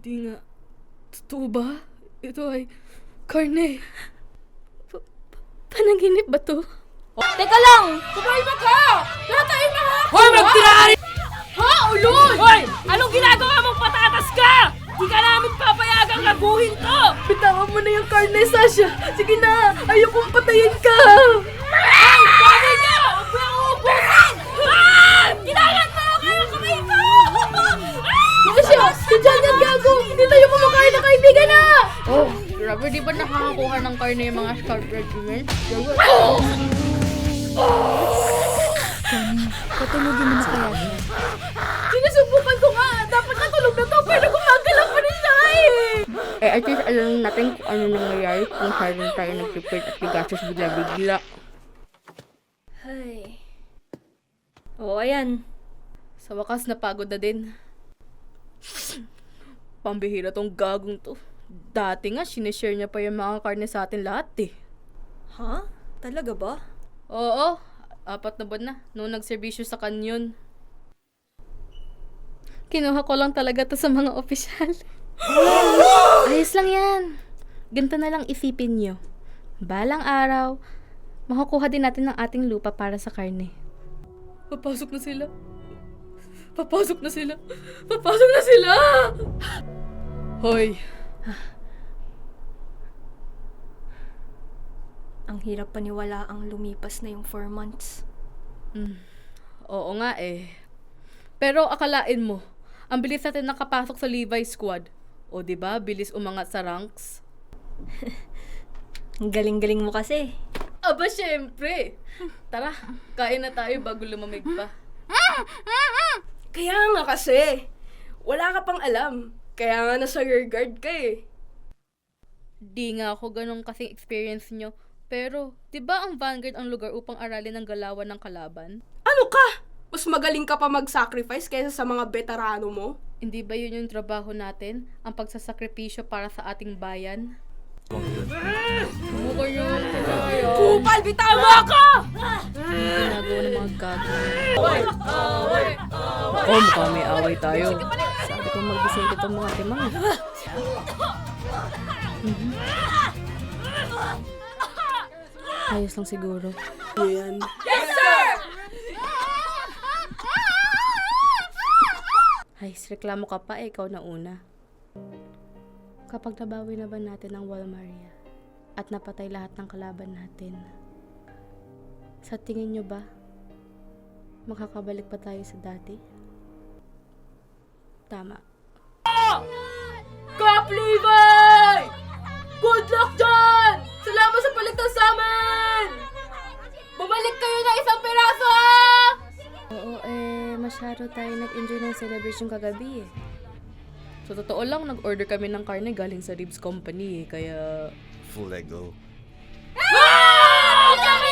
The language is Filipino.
Di nga. Totoo ba? Ito ay karne. Panaginip ba to? Teka lang! Kumalma ka! Lahat tayo mahapon! Hoy, magtirari! Ha? Ulol! Hoy! Anong ginagawa mong patatas ka? Di ka namin papayagang laguhin to! Bitawan mo na yung karne, Sasha. Sige na. Ayokong patayin ka. Ay! Sabi niyo! Huwag mo yung uubusin! Ah! Kailangan mo ako yung kamay ko! Sasha, sadyan yan, gago. Hindi tayo kumakain na kaibigan na. Oh, grabe, di ba nakakakuha ng karne yung mga scout regiment? Patulogin mo na kaya siya. Sinusubukan ko nga. Dapat natulog na to, pero gumagalaw pa rin siya eh. At least alam natin kung ano nangyayari kung saan tayo nagtipid at bigasos bigla-bigla. Ay. Oo, ayan. Sa wakas, napagod na din. Pambihira tong gagong to. Dati nga, sinishare niya pa yung mga karne sa atin lahat eh. Ha? Talaga ba? Oo, 4 na buwan na nung nagserbisyo sa kanyon. Kinuha ko lang talaga to sa mga opisyal. Ayos lang yan. Ganito na lang isipin nyo. Balang araw, makukuha din natin ng ating lupa para sa karne. Papasok na sila. Papasok na sila. Papasok na sila! Hoy. Ang hirap paniwala ang lumipas na yung 4 months. Oo nga eh. Pero akalain mo, ang bilis natin nakapasok sa Levi Squad. O diba, bilis umangat sa ranks. Ang galing-galing mo kasi. Aba, syempre. Tara, kain na tayo bago lumamig pa. Kaya nga kasi, wala ka pang alam. Kaya nga nasa rear guard ka eh. Di nga ako ganun kasing experience nyo. Pero, di ba ang Vanguard ang lugar upang aralin ang galawan ng kalaban? Ano ka? Mas magaling ka pa mag-sacrifice kaysa sa mga veterano mo? Hindi ba yun yung trabaho natin? Ang pagsasakripisyo para sa ating bayan? Mukha nyo tayo. Kupal, bitaw mo ako! Ginagawa ng mga gago. Oh, mukhang may away tayo. Sabi ko magbising kitong mga timang. Ayos lang siguro. Yan. Ay, reklamo ka pa, ikaw na una. Kapag nabawi na ba natin ang Walmaria at napatay lahat ng kalaban natin, sa tingin nyo ba, makakabalik pa tayo sa dati? Tama. Kap Levi! Good luck dyan! Salamat sa paligtas sa amin! Bumalik kayo na isang piraso ha! Oo, masyado tayo nag-enjoy ng celebration kagabi eh. So, totoo lang, nag-order kami ng karne galing sa Ribs Company eh, kaya... Full Lego. Ah! Kami